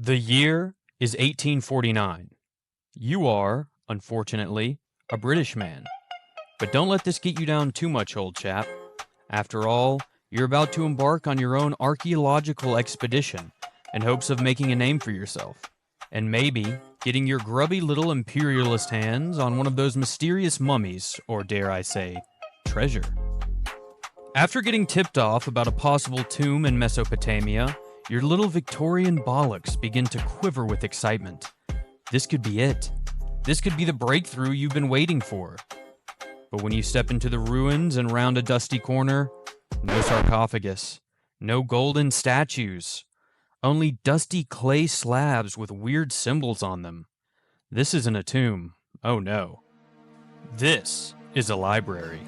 The year is 1849. You are, unfortunately, a British man. But don't let this get you down too much, old chap. After all, you're about to embark on your own archaeological expedition in hopes of making a name for yourself, and maybe getting your grubby little imperialist hands on one of those mysterious mummies, or dare I say, treasure. After getting tipped off about a possible tomb in Mesopotamia, your little Victorian bollocks begin to quiver with excitement. This could be it. This could be the breakthrough you've been waiting for. But when you step into the ruins and round a dusty corner, no sarcophagus, no golden statues, only dusty clay slabs with weird symbols on them. This isn't a tomb. Oh no. This is a library.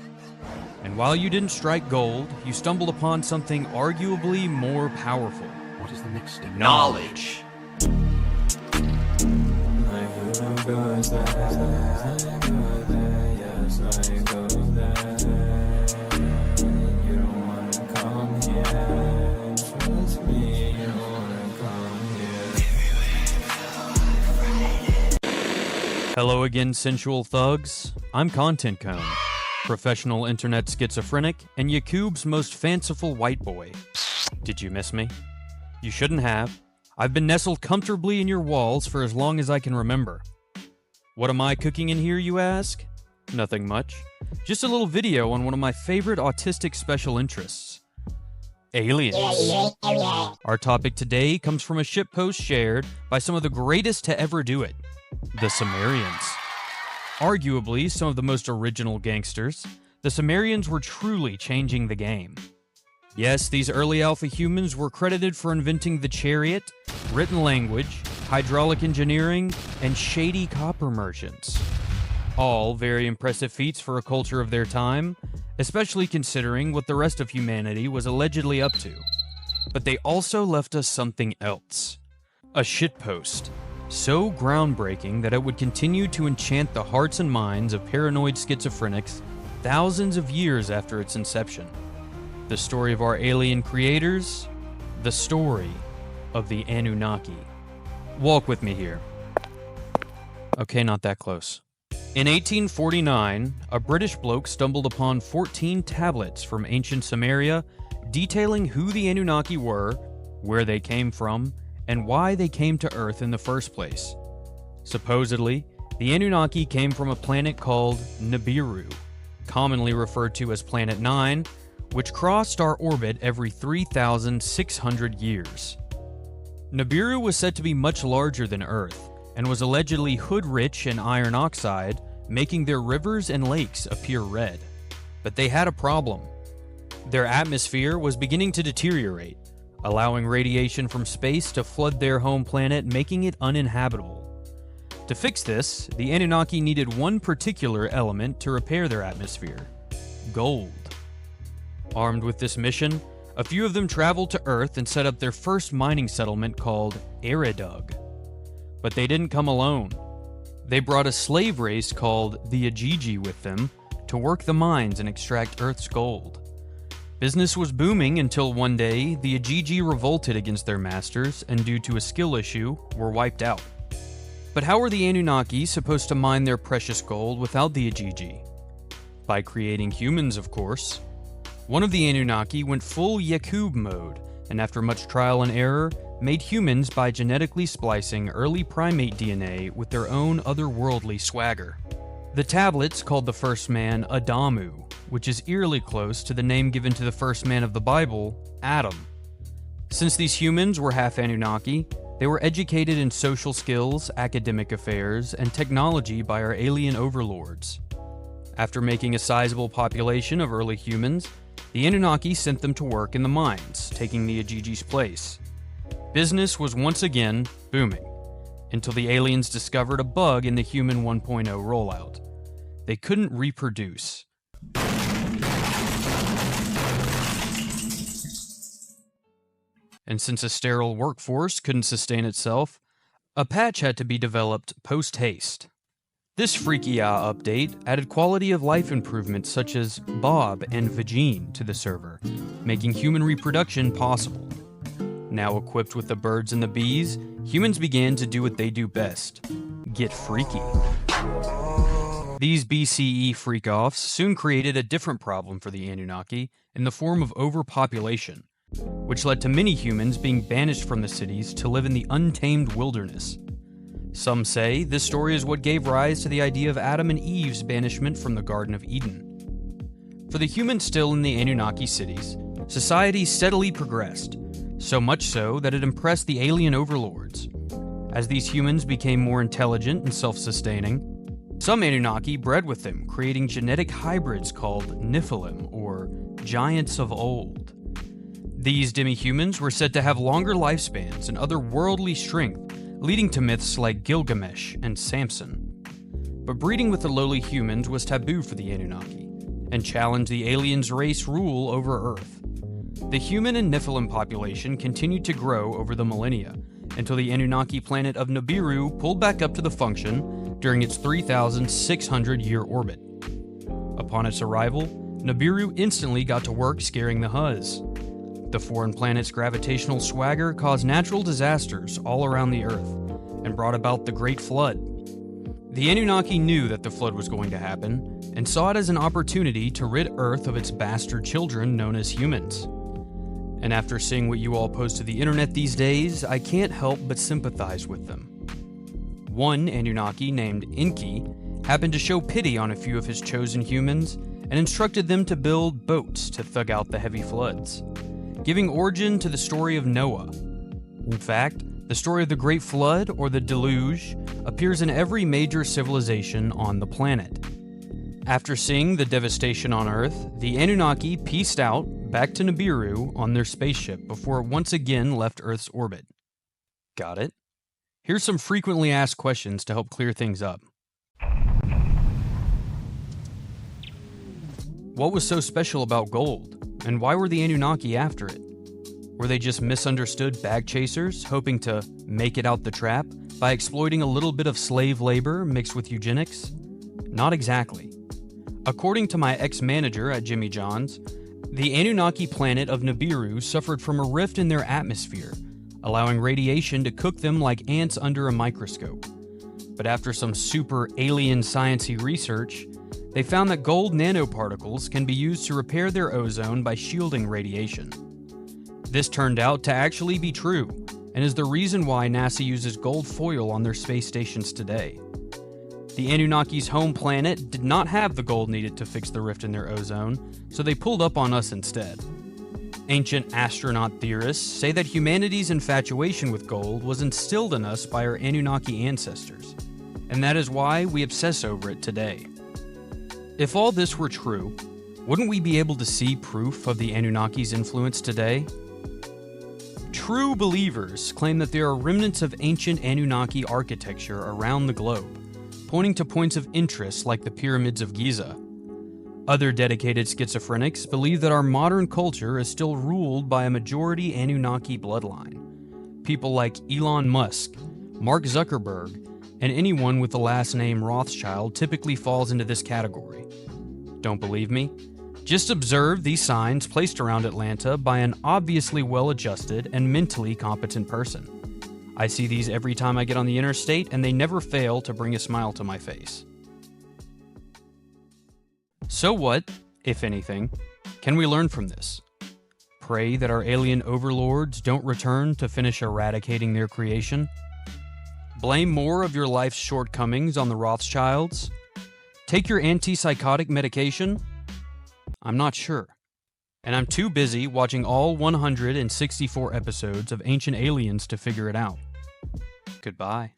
And while you didn't strike gold, you stumbled upon something arguably more powerful. What is the next step? Knowledge. Hello again, sensual thugs. I'm Content Cone, professional internet schizophrenic, and Yakub's most fanciful white boy. Did you miss me? You shouldn't have. I've been nestled comfortably in your walls for as long as I can remember. What am I cooking in here, you ask? Nothing much. Just a little video on one of my favorite autistic special interests. Aliens. Our topic today comes from a shitpost shared by some of the greatest to ever do it, the Sumerians. Arguably some of the most original gangsters, the Sumerians were truly changing the game. Yes, these early alpha humans were credited for inventing the chariot, written language, hydraulic engineering, and shady copper merchants. All very impressive feats for a culture of their time, especially considering what the rest of humanity was allegedly up to. But they also left us something else. A shitpost. So groundbreaking that it would continue to enchant the hearts and minds of paranoid schizophrenics thousands of years after its inception. The story of our alien creators, the story of the Anunnaki. Walk with me here. Okay, not that close. In 1849, a British bloke stumbled upon 14 tablets from ancient Sumeria detailing who the Anunnaki were, where they came from, and why they came to Earth in the first place. Supposedly, the Anunnaki came from a planet called Nibiru, commonly referred to as Planet 9, which crossed our orbit every 3,600 years. Nibiru was said to be much larger than Earth, and was allegedly hood-rich in iron oxide, making their rivers and lakes appear red. But they had a problem. Their atmosphere was beginning to deteriorate, allowing radiation from space to flood their home planet, making it uninhabitable. To fix this, the Anunnaki needed one particular element to repair their atmosphere: gold. Armed with this mission, a few of them traveled to Earth and set up their first mining settlement called Eridug. But they didn't come alone. They brought a slave race called the Ajiji with them to work the mines and extract Earth's gold. Business was booming until one day the Ajiji revolted against their masters and due to a skill issue were wiped out. But how were the Anunnaki supposed to mine their precious gold without the Ajiji? By creating humans, of course. One of the Anunnaki went full Yakub mode, and after much trial and error, made humans by genetically splicing early primate DNA with their own otherworldly swagger. The tablets called the first man Adamu, which is eerily close to the name given to the first man of the Bible, Adam. Since these humans were half Anunnaki, they were educated in social skills, academic affairs, and technology by our alien overlords. After making a sizable population of early humans, the Anunnaki sent them to work in the mines, taking the Ajiji's place. Business was once again booming, until the aliens discovered a bug in the Human 1.0 rollout. They couldn't reproduce. And since a sterile workforce couldn't sustain itself, a patch had to be developed post-haste. This freaky-ah update added quality of life improvements such as Bob and Vagine to the server, making human reproduction possible. Now equipped with the birds and the bees, humans began to do what they do best: get freaky. These BCE freak-offs soon created a different problem for the Anunnaki in the form of overpopulation, which led to many humans being banished from the cities to live in the untamed wilderness. Some say this story is what gave rise to the idea of Adam and Eve's banishment from the Garden of Eden. For the humans still in the Anunnaki cities, society steadily progressed, so much so that it impressed the alien overlords. As these humans became more intelligent and self-sustaining, some Anunnaki bred with them, creating genetic hybrids called Nephilim, or giants of old. These demi-humans were said to have longer lifespans and otherworldly strength, leading to myths like Gilgamesh and Samson. But breeding with the lowly humans was taboo for the Anunnaki, and challenged the aliens' race rule over Earth. The human and Nephilim population continued to grow over the millennia, until the Anunnaki planet of Nibiru pulled back up to the function during its 3,600-year orbit. Upon its arrival, Nibiru instantly got to work scaring the Huz. The foreign planet's gravitational swagger caused natural disasters all around the Earth, and brought about the Great Flood. The Anunnaki knew that the flood was going to happen, and saw it as an opportunity to rid Earth of its bastard children known as humans. And after seeing what you all post to the internet these days, I can't help but sympathize with them. One Anunnaki named Enki happened to show pity on a few of his chosen humans and instructed them to build boats to thug out the heavy floods, giving origin to the story of Noah. In fact, the story of the Great Flood, or the Deluge, appears in every major civilization on the planet. After seeing the devastation on Earth, the Anunnaki peaced out back to Nibiru on their spaceship before it once again left Earth's orbit. Got it? Here's some frequently asked questions to help clear things up. What was so special about gold, and why were the Anunnaki after it? Were they just misunderstood bag chasers, hoping to make it out the trap by exploiting a little bit of slave labor mixed with eugenics? Not exactly. According to my ex-manager at Jimmy John's, the Anunnaki planet of Nibiru suffered from a rift in their atmosphere, allowing radiation to cook them like ants under a microscope. But after some super alien sciencey research, they found that gold nanoparticles can be used to repair their ozone by shielding radiation. This turned out to actually be true, and is the reason why NASA uses gold foil on their space stations today. The Anunnaki's home planet did not have the gold needed to fix the rift in their ozone, so they pulled up on us instead. Ancient astronaut theorists say that humanity's infatuation with gold was instilled in us by our Anunnaki ancestors, and that is why we obsess over it today. If all this were true, wouldn't we be able to see proof of the Anunnaki's influence today? True believers claim that there are remnants of ancient Anunnaki architecture around the globe, pointing to points of interest like the pyramids of Giza. Other dedicated schizophrenics believe that our modern culture is still ruled by a majority Anunnaki bloodline. People like Elon Musk, Mark Zuckerberg, and anyone with the last name Rothschild typically falls into this category. Don't believe me? Just observe these signs placed around Atlanta by an obviously well-adjusted and mentally competent person. I see these every time I get on the interstate, and they never fail to bring a smile to my face. So what, if anything, can we learn from this? Pray that our alien overlords don't return to finish eradicating their creation? Blame more of your life's shortcomings on the Rothschilds? Take your antipsychotic medication? I'm not sure. And I'm too busy watching all 164 episodes of Ancient Aliens to figure it out. Goodbye.